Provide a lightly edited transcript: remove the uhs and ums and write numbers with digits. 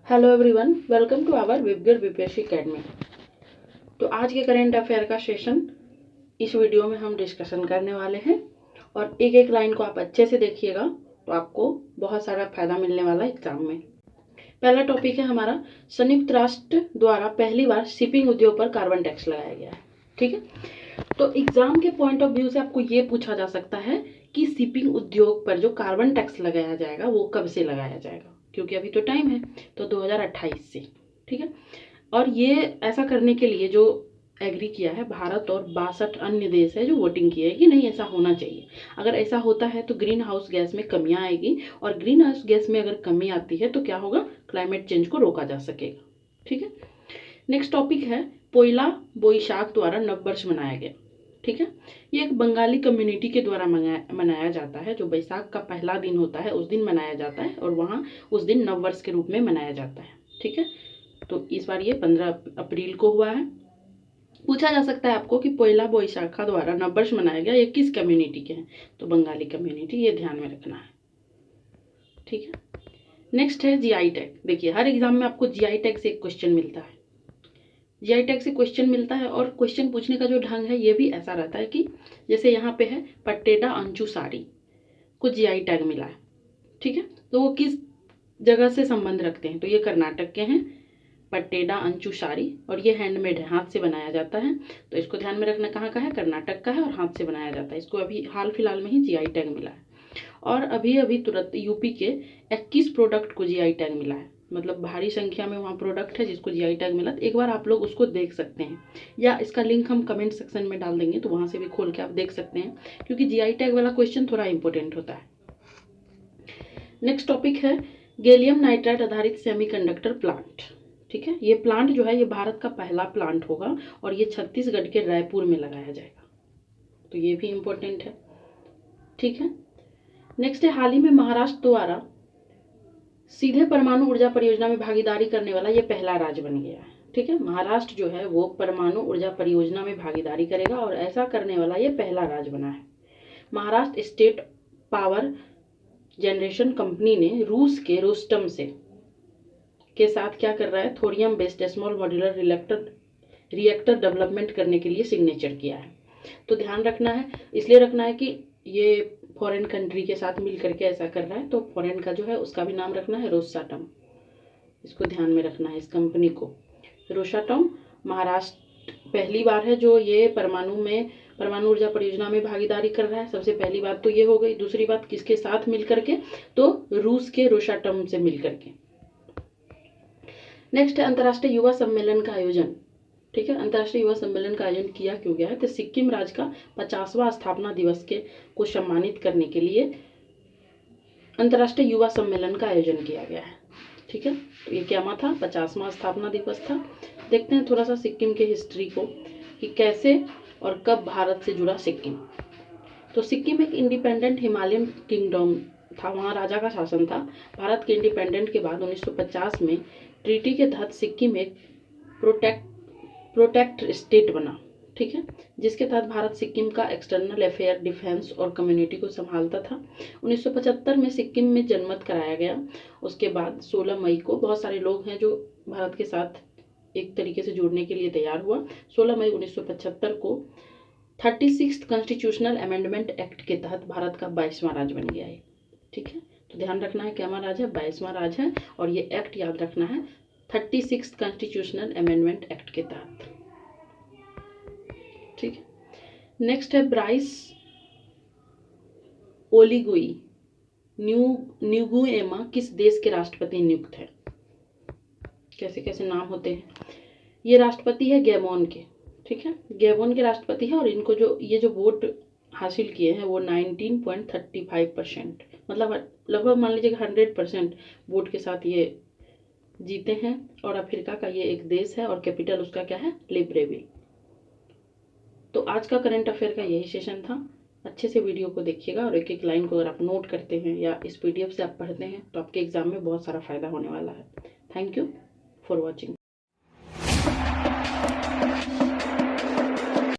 Hello everyone, welcome to our Vibgyor BPSC academy. तो आज के करेंट अफेयर का सेशन इस वीडियो में हम डिस्कशन करने वाले हैं और एक एक लाइन को आप अच्छे से देखिएगा तो आपको बहुत सारा फायदा मिलने वाला है एग्जाम में। पहला टॉपिक है हमारा, संयुक्त राष्ट्र द्वारा पहली बार शिपिंग उद्योग पर कार्बन टैक्स लगाया गया है। ठीक है, तो एग्जाम के पॉइंट ऑफ व्यू से आपको ये पूछा जा सकता है कि शिपिंग उद्योग पर जो कार्बन टैक्स लगाया जाएगा वो कब से लगाया जाएगा, क्योंकि अभी तो टाइम है, तो 2028 से। ठीक है, और ये ऐसा करने के लिए जो एग्री किया है भारत और 62 अन्य देश है जो वोटिंग किए है कि नहीं ऐसा होना चाहिए। अगर ऐसा होता है तो ग्रीन हाउस गैस में कमियां आएगी और ग्रीन हाउस गैस में अगर कमी आती है तो क्या होगा, क्लाइमेट चेंज को रोका जा सकेगा। ठीक है, नेक्स्ट टॉपिक है पोइला बोईशाख द्वारा नववर्ष मनाया गया। ठीक है, ये एक बंगाली कम्युनिटी के द्वारा मनाया जाता है। जो बैसाख का पहला दिन होता है उस दिन मनाया जाता है और वहाँ उस दिन नववर्ष के रूप में मनाया जाता है। ठीक है, तो इस बार ये 15 अप्रैल को हुआ है। पूछा जा सकता है आपको कि पोइला बोईशाखा द्वारा नववर्ष मनाया गया, ये किस कम्युनिटी के हैं, तो बंगाली कम्युनिटी, ये ध्यान में रखना है। ठीक है, नेक्स्ट है जीआई टैग। देखिए हर एग्जाम में आपको जीआई टैग से एक क्वेश्चन मिलता है, जीआई टैग से क्वेश्चन मिलता है और क्वेश्चन पूछने का जो ढंग है ये भी ऐसा रहता है कि जैसे यहाँ पे है पट्टेडा अंचू साड़ी को जीआई टैग मिला है। ठीक है, तो वो किस जगह से संबंध रखते हैं, तो ये कर्नाटक के हैं पट्टेडा अंचू साड़ी, और ये हैंडमेड है, हाथ से बनाया जाता है। तो इसको ध्यान में रखना, कहाँ का है, कर्नाटक का है और हाथ से बनाया जाता है। इसको अभी हाल फिलहाल में ही जीआई टैग मिला है और अभी अभी तुरंत यूपी के 21 प्रोडक्ट को जीआई टैग मिला है। मतलब भारी संख्या में वहाँ प्रोडक्ट है जिसको जीआई टैग मिला। तो एक बार आप लोग उसको देख सकते हैं या इसका लिंक हम कमेंट सेक्शन में डाल देंगे, तो वहाँ से भी खोल के आप देख सकते हैं, क्योंकि जीआई टैग वाला क्वेश्चन थोड़ा इंपॉर्टेंट होता है। नेक्स्ट टॉपिक है गैलियम नाइट्राइड आधारित सेमीकंडक्टर प्लांट। ठीक है, ये प्लांट जो है ये भारत का पहला प्लांट होगा और ये छत्तीसगढ़ के रायपुर में लगाया जाएगा, तो ये भी इम्पोर्टेंट है। ठीक है, नेक्स्ट है हाल ही में महाराष्ट्र द्वारा सीधे परमाणु ऊर्जा परियोजना में भागीदारी करने वाला ये पहला राज्य बन गया है। ठीक है, महाराष्ट्र जो है वो परमाणु ऊर्जा परियोजना में भागीदारी करेगा और ऐसा करने वाला ये पहला राज्य बना है। Maharashtra state power generation company ने रूस के रोस्टम से के साथ क्या कर रहा है, thorium based small modular reactor development करने के लिए सिग्नेचर किया है। तो ध्यान रखना है, इसलिए रखना है कि ये फॉरेन कंट्री के साथ मिल करके ऐसा कर रहा है, तो फॉरेन का जो है उसका भी नाम रखना है रोसाटम, इसको ध्यान में रखना है इस कंपनी को, रोसाटम। महाराष्ट्र पहली बार है जो ये परमाणु ऊर्जा परियोजना में भागीदारी कर रहा है। सबसे पहली बात तो ये हो गई। दूसरी बात किसके साथ मिल करके, तो रूस के रोसाटम से मिल करके। नेक्स्ट है अंतर्राष्ट्रीय युवा सम्मेलन का आयोजन। ठीक है, अंतर्राष्ट्रीय युवा सम्मेलन का आयोजन किया क्यों गया है, तो सिक्किम राज्य का 50वां स्थापना दिवस को सम्मानित करने के लिए अंतर्राष्ट्रीय युवा सम्मेलन का आयोजन किया गया है। ठीक है, तो ये क्या था, 50वां स्थापना दिवस था। देखते हैं थोड़ा सा सिक्किम के हिस्ट्री को कि कैसे और कब भारत से जुड़ा सिक्किम। तो सिक्किम एक इंडिपेंडेंट हिमालयन किंगडम था, वहाँ राजा का शासन था। भारत के इंडिपेंडेंट के बाद 1950 में ट्रीटी के तहत सिक्किम एक प्रोटेक्ट स्टेट बना। ठीक है, जिसके तहत भारत सिक्किम का एक्सटर्नल अफेयर, डिफेंस और कम्युनिटी को संभालता था। 1975 में सिक्किम में जनमत कराया गया। उसके बाद 16 मई को बहुत सारे लोग हैं जो भारत के साथ एक तरीके से जुड़ने के लिए तैयार हुआ। 16 मई 1975 को 36 कॉन्स्टिट्यूशनल अमेंडमेंट एक्ट के तहत भारत का 22वां राज्य बन गया है। ठीक है, तो ध्यान रखना है क्या राज्य है, 22वां राज्य है, और ये एक्ट याद रखना है 36 कॉन्स्टिट्यूशनल अमेंडमेंट एक्ट के तहत। ठीक है, नेक्स्ट है ब्राइस ओलीगुई न्यूगुएमा किस देश के राष्ट्रपति नियुक्त है। कैसे कैसे नाम होते हैं, ये राष्ट्रपति है गैबोन के। ठीक है, गैबोन के राष्ट्रपति है और इनको जो वोट हासिल किए हैं वो 19.35%, मतलब लगभग मान लीजिए 100% वोट के साथ ये जीते हैं। और अफ्रीका का ये एक देश है और कैपिटल उसका क्या है, लिब्रेविल। तो आज का करंट अफेयर का यही सेशन था। अच्छे से वीडियो को देखिएगा और एक एक लाइन को अगर आप नोट करते हैं या इस पीडीएफ से आप पढ़ते हैं तो आपके एग्जाम में बहुत सारा फायदा होने वाला है। Thank you for watching.